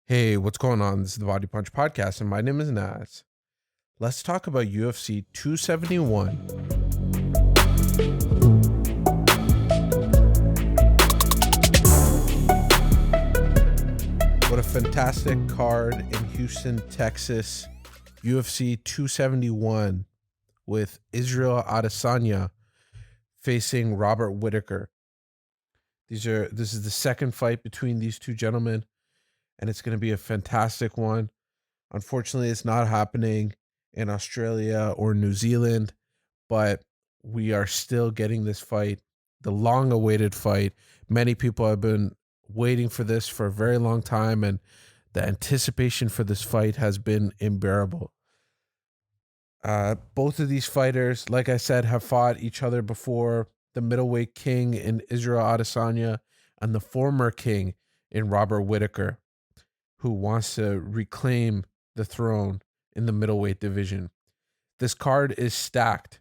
Hey, what's going on? This is the Body Punch Podcast, and my name is Naz. Let's talk about UFC 271. What a fantastic card in Houston, Texas. UFC 271 with Israel Adesanya facing Robert Whittaker. This is the second fight between these two gentlemen, and it's going to be a fantastic one. Unfortunately, it's not happening in Australia or New Zealand, but we are still getting this fight, the long-awaited fight. Many people have been waiting for this for a very long time, and the anticipation for this fight has been unbearable. Both of these fighters, like I said, have fought each other before. The middleweight king in Israel Adesanya and the former king in Robert Whittaker, who wants to reclaim the throne in the middleweight division. This card is stacked,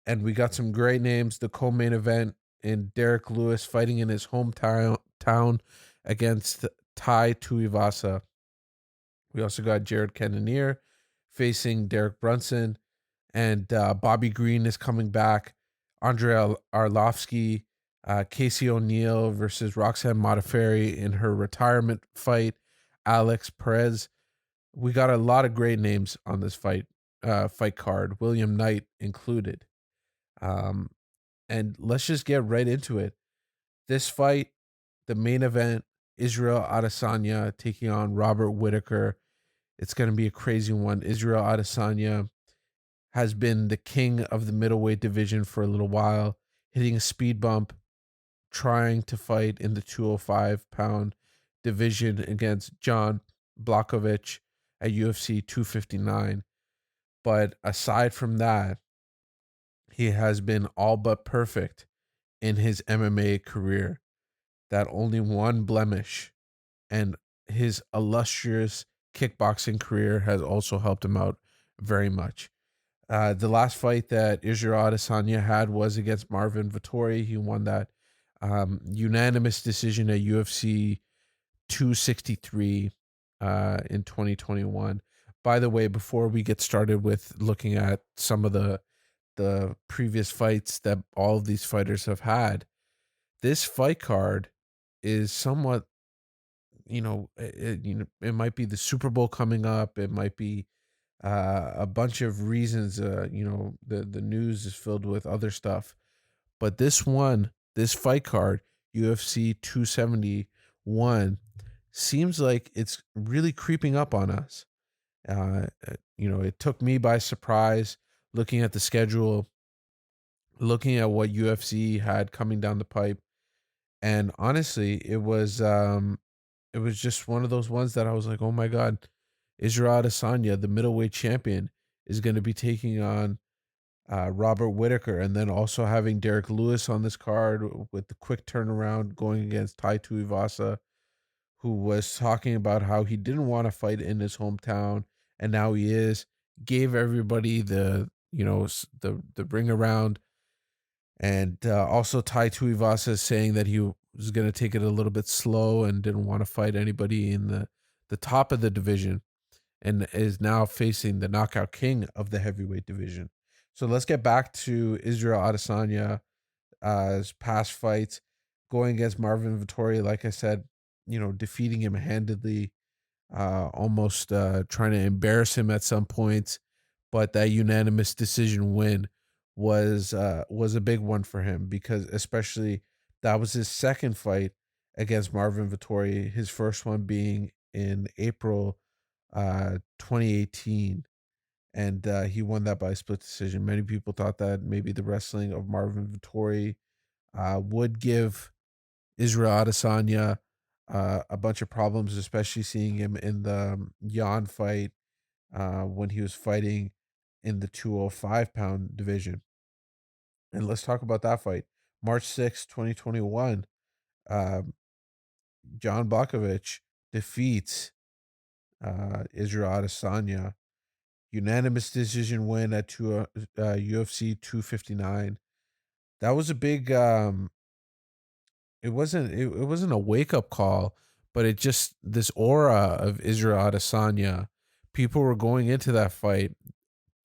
and we got some great names. The co-main event in Derrick Lewis fighting in his hometown against Tai Tuivasa. We also got Cannoneer facing Derrick Brunson, and Bobby Green is coming back. Andrea Alofski, Casey O'Neill versus Roxanne Modafferi in her retirement fight. Alex Perez. We got a lot of great names on this fight card, William Knight included. And let's just get right into it. This fight, the main event, Israel Adesanya taking on Robert Whittaker. It's going to be a crazy one. Israel Adesanya has been the king of the middleweight division for a little while, hitting a speed bump, trying to fight in the 205-pound division against John Blachowicz at UFC 259. But aside from that, he has been all but perfect in his MMA career. That only one blemish, and his illustrious kickboxing career has also helped him out very much. The last fight that Israel Adesanya had was against Marvin Vettori. He won that unanimous decision at UFC 263 in 2021. By the way, before we get started with looking at some of the previous fights that all of these fighters have had, this fight card is somewhat, it might be the Super Bowl coming up. It might be a bunch of reasons. The news is filled with other stuff, but this fight card, UFC 271, seems like it's really creeping up on us. It took me by surprise looking at the schedule, looking at what UFC had coming down the pipe. And honestly, it was just one of those ones that I was like, oh my God, Israel Adesanya, the middleweight champion, is going to be taking on Robert Whittaker, and then also having Derrick Lewis on this card with the quick turnaround going against Tai Tuivasa, who was talking about how he didn't want to fight in his hometown, and now he is. Gave everybody the ring around, and also Tai Tuivasa saying that he was going to take it a little bit slow and didn't want to fight anybody in the top of the division, and is now facing the knockout king of the heavyweight division. So let's get back to Israel Adesanya's past fights, going against Marvin Vettori. Like I said, defeating him handedly, almost trying to embarrass him at some points, but that unanimous decision win was a big one for him, because especially that was his second fight against Marvin Vettori, his first one being in April 2018, and he won that by split decision. Many people thought that maybe the wrestling of Marvin Vettori would give Israel Adesanya a bunch of problems, especially seeing him in the Jan fight when he was fighting in the 205-pound division. And let's talk about that fight. March 6, 2021, John Blachowicz defeats Israel Adesanya. Unanimous decision win at UFC 259. That was a big it wasn't a wake-up call, but it just this aura of Israel Adesanya. People were going into that fight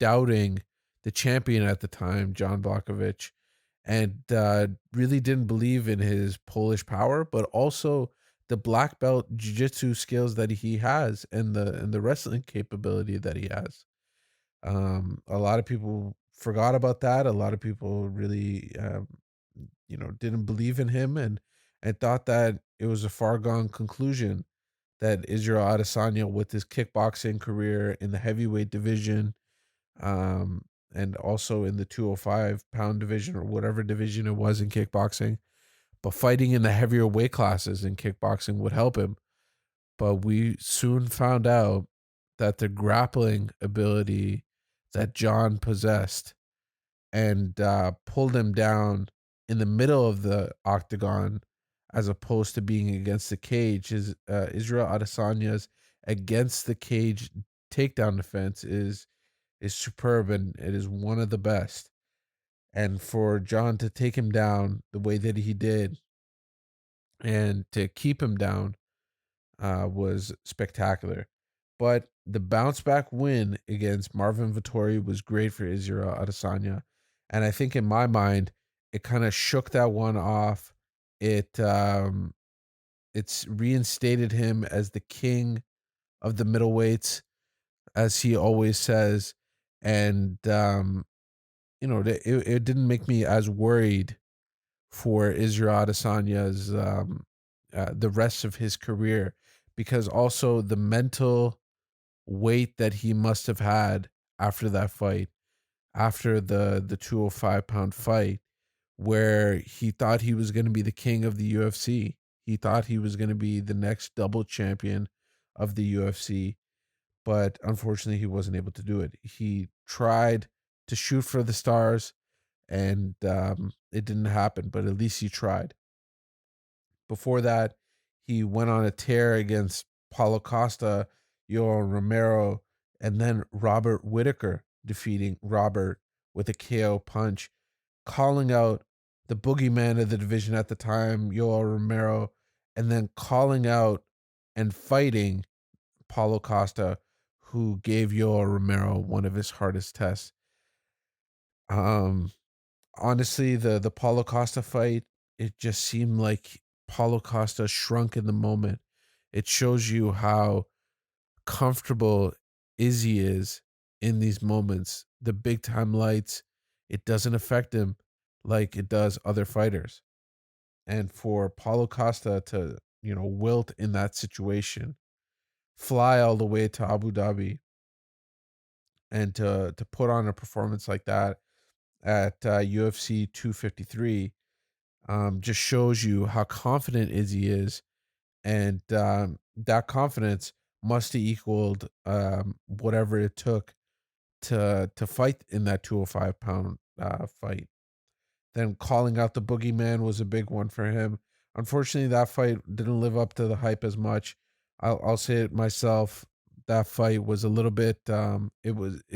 doubting the champion at the time, John Blachowicz, and really didn't believe in his Polish power, but also the black belt jiu-jitsu skills that he has and the wrestling capability that he has. A lot of people forgot about that. A lot of people really, didn't believe in him and thought that it was a far gone conclusion that Israel Adesanya, with his kickboxing career in the heavyweight division, um, and also in the 205-pound division or whatever division it was in kickboxing, but fighting in the heavier weight classes in kickboxing would help him. But we soon found out that the grappling ability that John possessed and pulled him down in the middle of the octagon as opposed to being against the cage. His Israel Adesanya's against the cage takedown defense is superb, and it is one of the best. And for John to take him down the way that he did and to keep him down was spectacular. But the bounce back win against Marvin Vettori was great for Israel Adesanya. And I think in my mind, it kind of shook that one off. It's reinstated him as the king of the middleweights, as he always says. And it didn't make me as worried for Israel Adesanya's the rest of his career, because also the mental weight that he must have had after that fight, after the 205-pound fight, where he thought he was going to be the king of the UFC. He thought he was going to be the next double champion of the UFC, but unfortunately he wasn't able to do it. He tried to shoot for the stars, and it didn't happen, but at least he tried. Before that, he went on a tear against Paulo Costa, Yoel Romero, and then Robert Whittaker, defeating Robert with a KO punch, calling out the boogeyman of the division at the time, Yoel Romero, and then calling out and fighting Paulo Costa, who gave Yoel Romero one of his hardest tests. Um, Honestly, the Paulo Costa fight, it just seemed like Paulo Costa shrunk in the moment. It shows you how comfortable Izzy is in these moments. The big time lights, it doesn't affect him like it does other fighters. And for Paulo Costa to, wilt in that situation, fly all the way to Abu Dhabi, and to put on a performance like that at UFC 253, just shows you how confident Izzy is, and that confidence must have equaled whatever it took to fight in that 205-pound fight. Then calling out the boogeyman was a big one for him. Unfortunately, that fight didn't live up to the hype as much. I'll say it myself. That fight was a little bit. It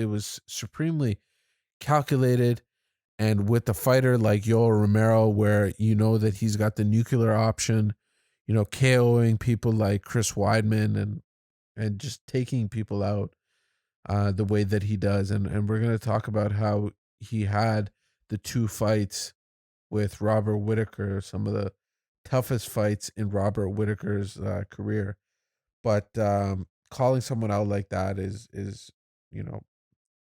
was supremely calculated, and with a fighter like Yoel Romero, where you know that he's got the nuclear option, KOing people like Chris Weidman and just taking people out the way that he does. And we're going to talk about how he had the two fights with Robert Whittaker, some of the toughest fights in Robert Whittaker's career. But calling someone out like that you know,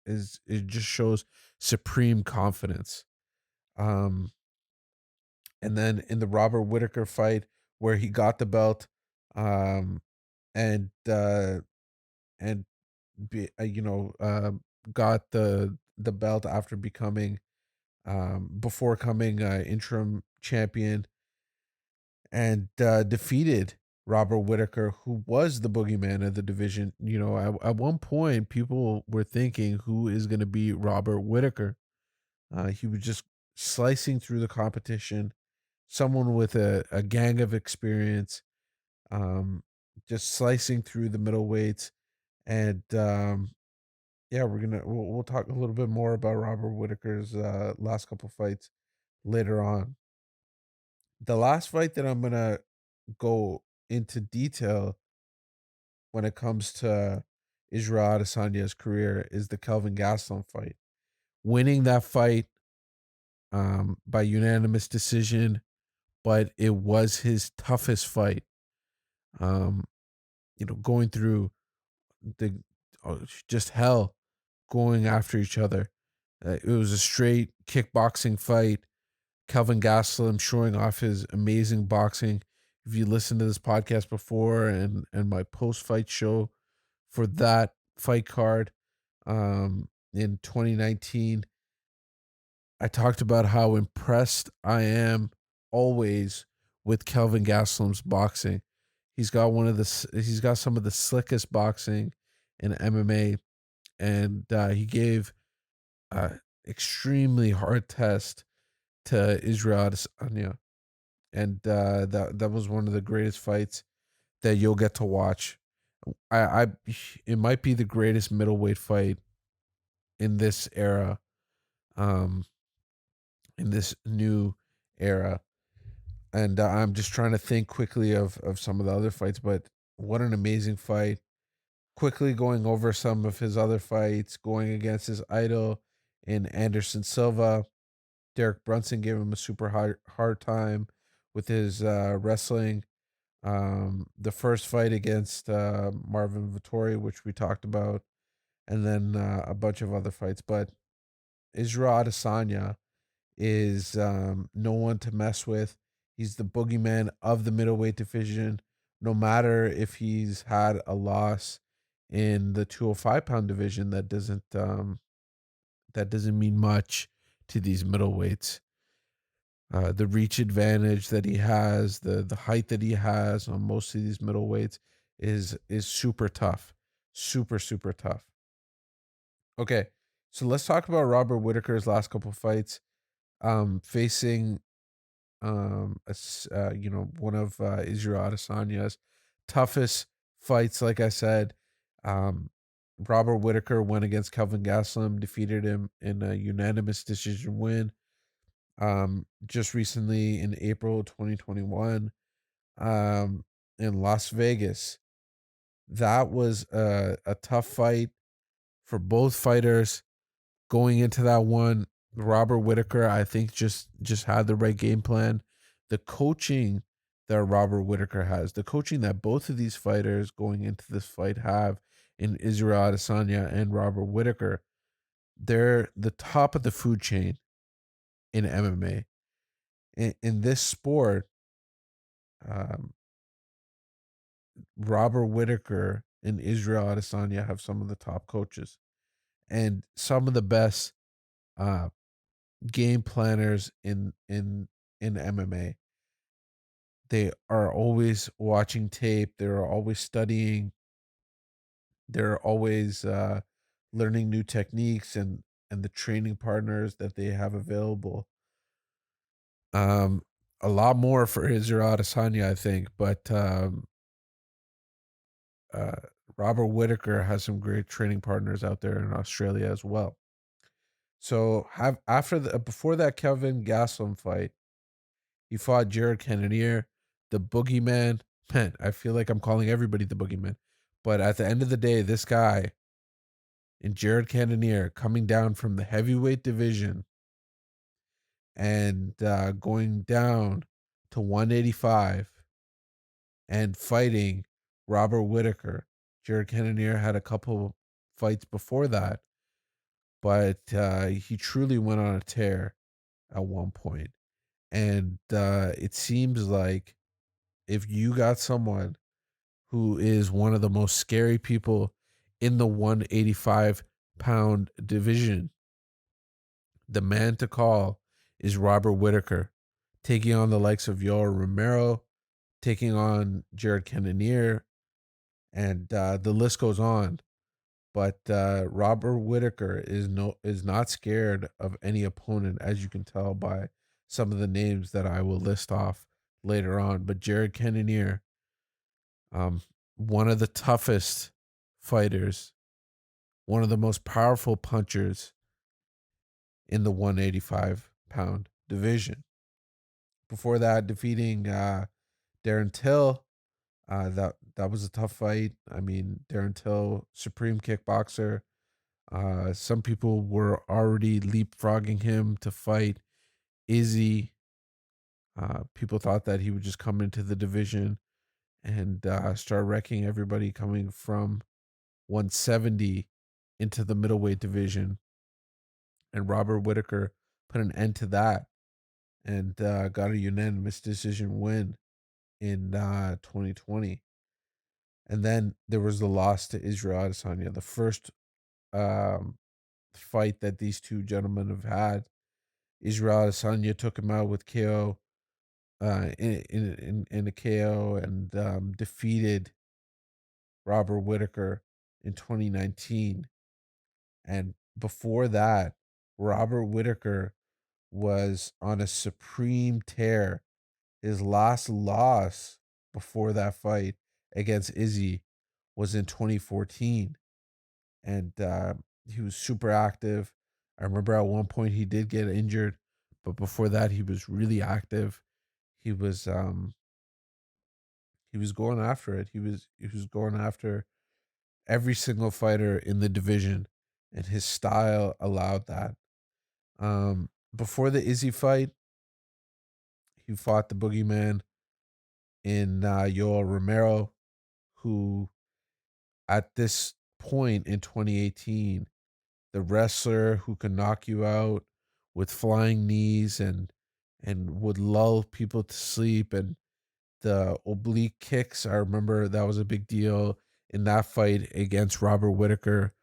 it just shows supreme confidence. Um, and then in the Robert Whittaker fight, where he got the belt, um, and and be, got the belt after becoming before coming interim champion, and defeated Robert Whittaker, who was the boogeyman of the division. At one point, people were thinking, who is going to beat Robert Whittaker? He was just slicing through the competition, someone with a gang of experience, um, just slicing through the middleweights. And yeah, we'll talk a little bit more about Robert Whittaker's last couple fights later on. The last fight that I'm gonna go into detail when it comes to Israel Adesanya's career is the Kelvin Gastelum fight. Winning that fight by unanimous decision, but it was his toughest fight. Um, going through the just hell, going after each other. It was a straight kickboxing fight. Kelvin Gastelum showing off his amazing boxing. If you listened to this podcast before and my post fight show for that fight card in 2019, I talked about how impressed I am always with Kelvin Gastelum's boxing. He's got he's got some of the slickest boxing in MMA, and he gave an extremely hard test to Israel Adesanya, and that was one of the greatest fights that you'll get to watch. I it might be the greatest middleweight fight in this era, um, in this new era, and I'm just trying to think quickly of some of the other fights, but what an amazing fight! Quickly going over some of his other fights, going against his idol in Anderson Silva. Derrick Brunson gave him a super hard time with his wrestling. The first fight against Marvin Vettori, which we talked about, and then a bunch of other fights. But Israel Adesanya is no one to mess with. He's the boogeyman of the middleweight division. No matter if he's had a loss in the 205-pound division, that doesn't mean much to these middleweights. The reach advantage that he has, the height that he has on most of these middleweights is super tough, super tough. Okay, so let's talk about Robert Whittaker's last couple fights. Facing one of Israel Adesanya's toughest fights. Like I said, Robert Whittaker went against Kelvin Gastelum, defeated him in a unanimous decision win. Just recently in April 2021, in Las Vegas. That was a tough fight for both fighters. Going into that one, Robert Whittaker, I think just had the right game plan. The coaching that Robert Whittaker has, the coaching that both of these fighters going into this fight have in Israel Adesanya and Robert Whittaker, they're the top of the food chain in MMA. In this sport, um, Robert Whittaker and Israel Adesanya have some of the top coaches and some of the best uh, game planners in MMA. They are always watching tape. They're always studying. They're always learning new techniques and the training partners that they have available. Um, a lot more for Israel Adesanya, I think, but uh, Robert Whittaker has some great training partners out there in Australia as well. So have after the before that Kelvin Gastelum fight, he fought Jared Cannonier, the boogeyman. Man, I feel like I'm calling everybody the boogeyman. But at the end of the day, this guy and Jared Cannonier coming down from the heavyweight division and going down to 185 and fighting Robert Whittaker. Jared Cannonier had a couple fights before that, but he truly went on a tear at one point. And it seems like if you got someone who is one of the most scary people in the 185-pound division, the man to call is Robert Whittaker, taking on the likes of Yoel Romero, taking on Jared Cannonier, and the list goes on. But Robert Whittaker is not scared of any opponent, as you can tell by some of the names that I will list off later on. But Jared Cannonier, one of the toughest fighters, one of the most powerful punchers in the 185-pound division. Before that, defeating Darren Till That was a tough fight. I mean, Darren Till, supreme kickboxer. Some people were already leapfrogging him to fight Izzy. People thought that he would just come into the division and start wrecking everybody coming from 170 into the middleweight division. And Robert Whittaker put an end to that and got a unanimous decision win in 2020. And then there was the loss to Israel Adesanya, the first um, fight that these two gentlemen have had. Israel Adesanya took him out with KO, in a KO, and defeated Robert Whittaker in 2019. And before that, Robert Whittaker was on a supreme tear. His last loss before that fight against Izzy was in 2014. And he was super active. I remember at one point he did get injured, but before that he was really active. He was um he was going after it. He was going after every single fighter in the division, and his style allowed that. Before the Izzy fight, he fought the Boogeyman in Yoel Romero, who at this point in 2018, the wrestler who can knock you out with flying knees and would lull people to sleep, and the oblique kicks. I remember that was a big deal in that fight against Robert Whittaker,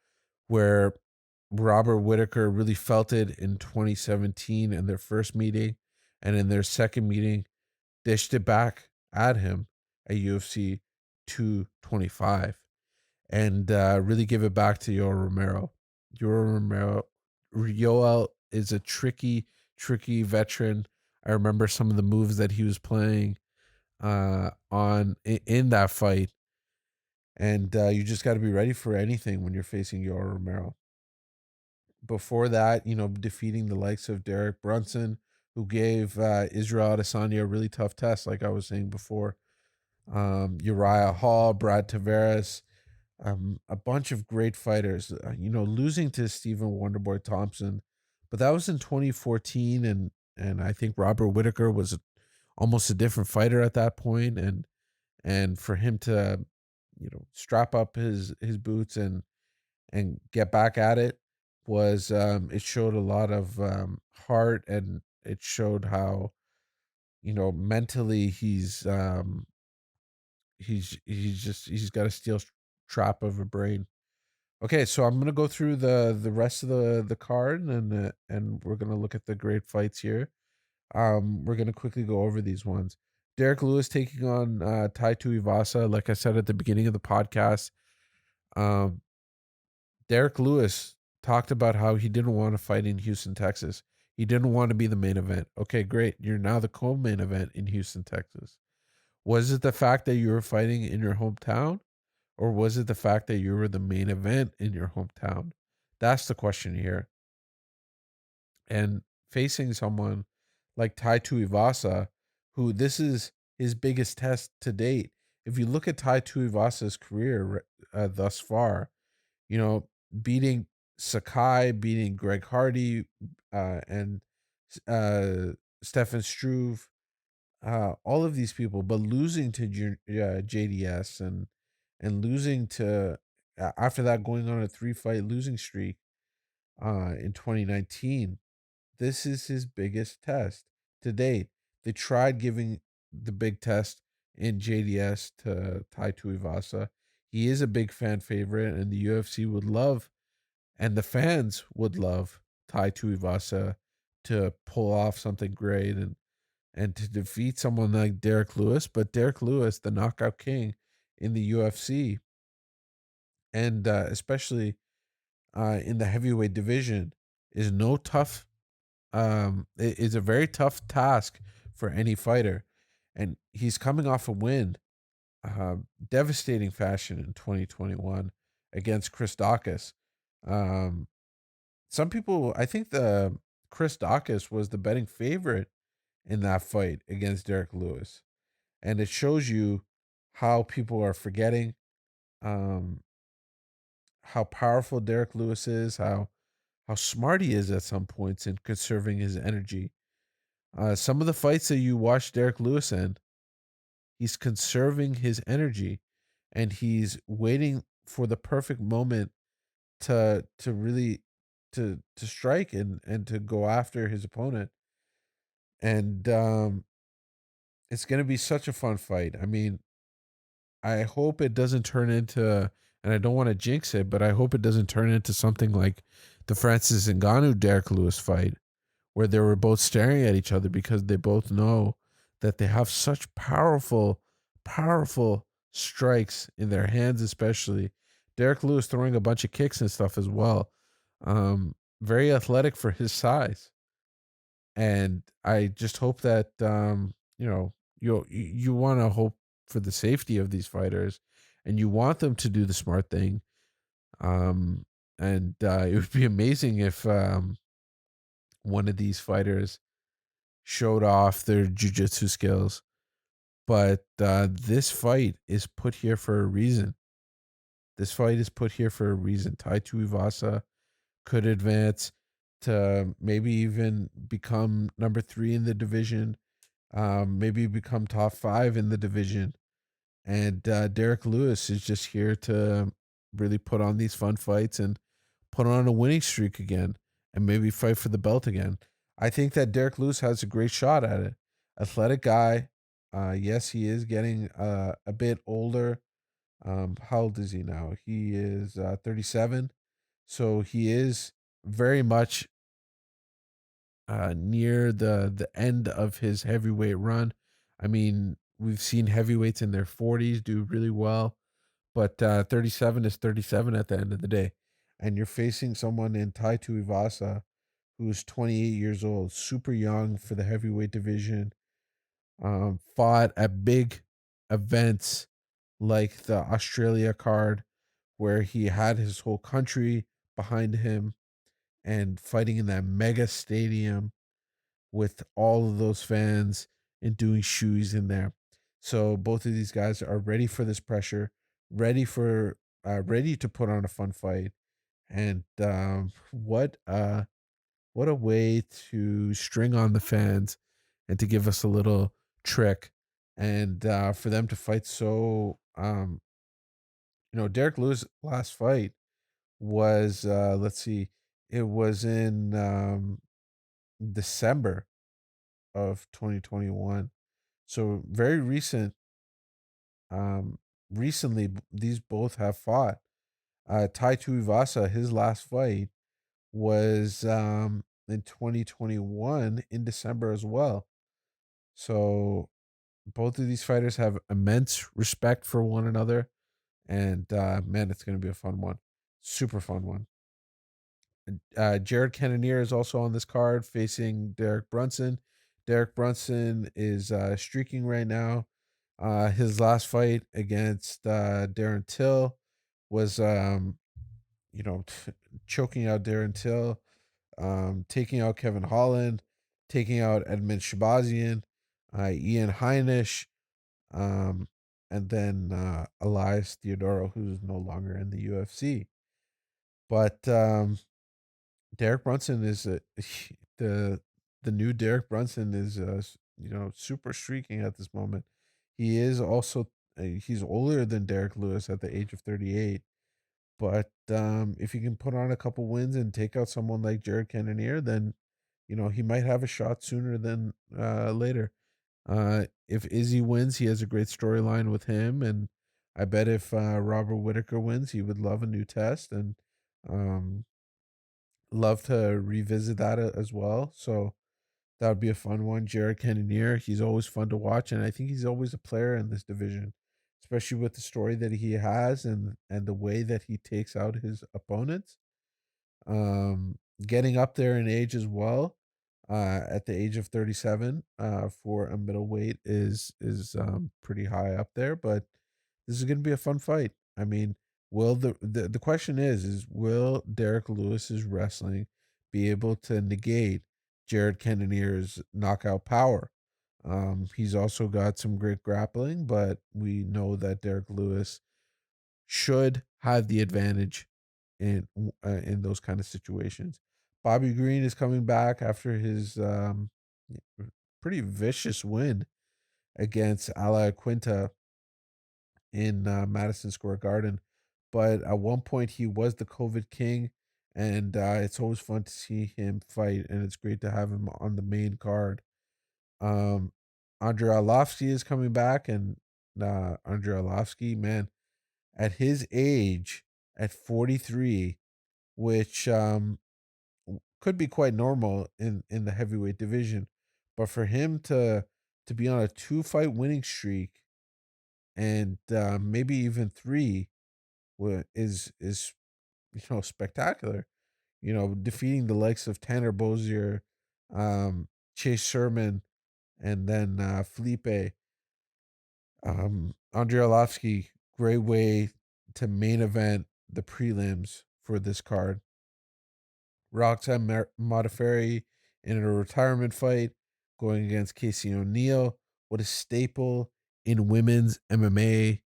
where Robert Whittaker really felt it in 2017 in their first meeting, and in their second meeting dished it back at him at UFC 225, and really give it back to Yoel Romero. Yoel is a tricky veteran. I remember some of the moves that he was playing in that fight, and you just got to be ready for anything when you're facing Yoel Romero. Before that, defeating the likes of Derrick, Brunson, who gave Israel Adesanya a really tough test, like I was saying before. Uriah Hall, Brad Tavares, a bunch of great fighters. Losing to Stephen Wonderboy Thompson, but that was in 2014, and I think Robert Whittaker was almost a different fighter at that point, and for him to, strap up his boots and get back at it was, it showed a lot of heart, and it showed how, mentally he's got a steel trap of a brain. Okay, so I'm gonna go through the rest of the card, and we're gonna look at the great fights here. We're gonna quickly go over these ones. Derrick Lewis taking on Tai Tuivasa. Like I said at the beginning of the podcast, um, Derrick Lewis talked about how he didn't want to fight in Houston, Texas. He didn't want to be the main event. Okay, great. You're now the co-main event in Houston, Texas. Was it the fact that you were fighting in your hometown, or was it the fact that you were the main event in your hometown? That's the question here. And facing someone like Tai Tuivasa, who this is his biggest test to date. If you look at Tai Tuivasa's career thus far, you know, beating Sakai, beating Greg Hardy, and uh, Stefan Struve, all of these people, but losing to JDS, and losing to, after that, going on a 3-fight losing streak in 2019. This is his biggest test to date. They tried giving the big test in JDS to Tai Tuivasa. He is a big fan favorite, and the UFC would love, and the fans would love Tai Tuivasa to pull off something great and to defeat someone like Derrick Lewis. But Derrick Lewis, the knockout king in the UFC, and especially in the heavyweight division, is no tough. It is a very tough task for any fighter, and he's coming off a win, devastating fashion in 2021 against Chris Dawkins. Um, some people, I think the Chris Dawkins was the betting favorite in that fight against Derrick Lewis, and it shows you how people are forgetting um, how powerful Derek Lewis is, how smart he is at some points in conserving his energy. Some of the fights that you watch Derek Lewis in, he's conserving his energy, and he's waiting for the perfect moment to really to strike and to go after his opponent. And it's going to be such a fun fight. I mean, I hope it doesn't turn into, and I don't want to jinx it, but I hope it doesn't turn into something like the Francis Ngannou Derek Lewis fight, where they were both staring at each other because they both know that they have such powerful strikes in their hands, especially. Derek Lewis throwing a bunch of kicks and stuff as well. Very athletic for his size. And I just hope that you want to hope for the safety of these fighters, and you want them to do the smart thing. Um, and it would be amazing if one of these fighters showed off their jujitsu skills. But this fight is put here for a reason. This fight is put here for a reason. Tai Tuivasa could advance to maybe even become number 3 in the division, maybe become top 5 in the division. And Derek Lewis is just here to really put on these fun fights and put on a winning streak again and maybe fight for the belt again. I think that Derek Lewis has a great shot at it. Athletic guy. Yes, he is getting a bit older. How old is he now? He is 37. So he is very much near the end of his heavyweight run. I mean, we've seen heavyweights in their 40s do really well, but 37 is 37 at the end of the day. And you're facing someone in Tai Tuivasa who's 28 years old, super young for the heavyweight division, fought at big events like the Australia card, where he had his whole country behind him and fighting in that mega stadium with all of those fans and doing shoes in there. So both of these guys are ready for this pressure, ready to put on a fun fight. And what a way to string on the fans and to give us a little trick, and for them to fight so Derek Lewis' last fight was let's see, it was in December of 2021. So very recent. Um, Recently, these both have fought. Tai Tuivasa, his last fight was in 2021 in December as well. So both of these fighters have immense respect for one another, and man, it's going to be a fun one, super fun one. Jared Cannoneer is also on this card facing Derrick Brunson. Derrick Brunson is streaking right now. His last fight against Darren Till was, you know, choking out Darren Till, taking out Kevin Holland, taking out Edmund Shabazian, Ian Heinisch, um, and then Elias Theodoro, who's no longer in the UFC. But Derek Brunson is the the new Derek Brunson is super streaking at this moment. He is also he's older than Derek Lewis at the age of 38. But if he can put on a couple wins and take out someone like Jared Cannonier, then he might have a shot sooner than later. If Izzy wins, he has a great storyline with him, and I bet if Robert Whittaker wins, he would love a new test and um, love to revisit that as well. So that would be a fun one. Jared Cannonier, he's always fun to watch, and I think he's always a player in this division, especially with the story that he has and the way that he takes out his opponents. Getting up there in age as well, at the age of 37, for a middleweight is pretty high up there. But this is going to be a fun fight. I mean, will the question is will Derek Lewis's wrestling be able to negate Jared Cannonier's knockout power? He's also got some great grappling, but we know that Derrick Lewis should have the advantage in those kind of situations. Bobby Green is coming back after his pretty vicious win against Ala Quinta in Madison Square Garden. But at one point, he was the COVID king, and it's always fun to see him fight, and it's great to have him on the main card. Um, Andre Alofski is coming back, and Andre Alofski, man, at his age, at 43, which could be quite normal in the heavyweight division, but for him to be on a 2-fight winning streak and maybe even three is spectacular. Defeating the likes of Tanner Bozier, Chase Sherman, and then Felipe. Andre Arlovski, great way to main event the prelims for this card. Roxanne Modafferi in a retirement fight going against Casey O'Neill. What a staple in women's MMA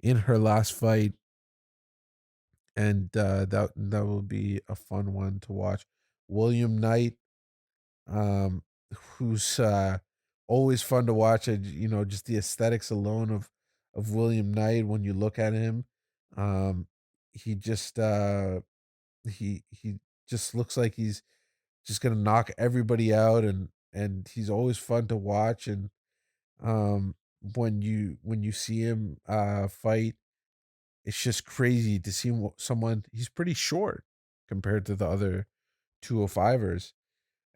in her last fight. And that will be a fun one to watch. William Knight, um, who's always fun to watch. Just the aesthetics alone of William Knight when you look at him, he just he just looks like he's just gonna knock everybody out, and he's always fun to watch. And when you see him fight, it's just crazy to see someone. He's pretty short compared to the other 205ers,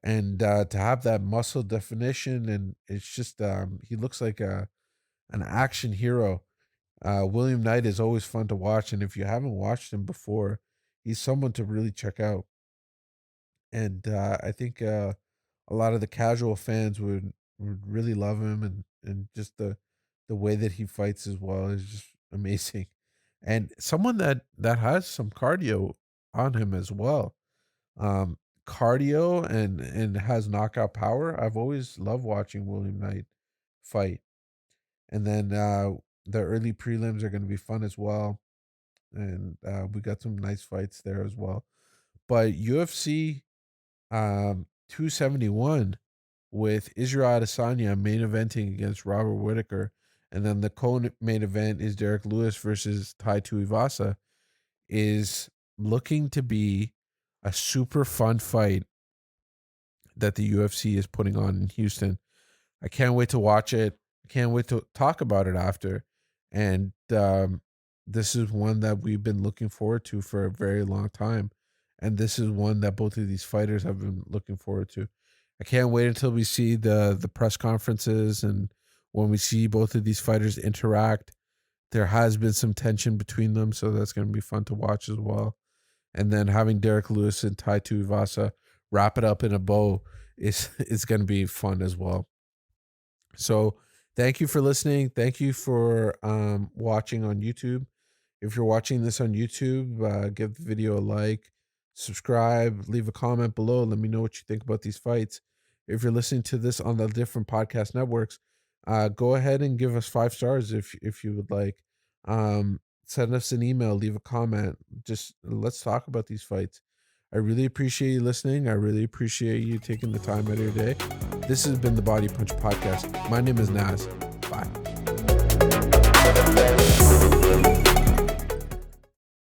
and to have that muscle definition, and it's just he looks like an action hero. William Knight is always fun to watch, and if you haven't watched him before, he's someone to really check out. And I think a lot of the casual fans would really love him, and just the way that he fights as well is just amazing, and someone that has some cardio on him as well. Um, Cardio and has knockout power. I've always loved watching William Knight fight, and then the early prelims are going to be fun as well, and we got some nice fights there as well. But UFC 271 with Israel Adesanya main eventing against Robert Whittaker. And then the co-main event is Derrick Lewis versus Tai Tuivasa, is looking to be a super fun fight that the UFC is putting on in Houston. I can't wait to watch it. I can't wait to talk about it after. And this is one that we've been looking forward to for a very long time. And this is one that both of these fighters have been looking forward to. I can't wait until we see the press conferences, and when we see both of these fighters interact. There has been some tension between them, so that's going to be fun to watch as well. And then having Derrick Lewis and Tai Tuivasa wrap it up in a bow is going to be fun as well. So thank you for listening. Thank you for watching on YouTube. If you're watching this on YouTube, give the video a like, subscribe, leave a comment below. Let me know what you think about these fights. If you're listening to this on the different podcast networks, go ahead and give us 5 stars if you would like. Send us an email, leave a comment. Just let's talk about these fights. I really appreciate you listening. I really appreciate you taking the time out of your day. This has been the Body Punch Podcast. My name is Naz.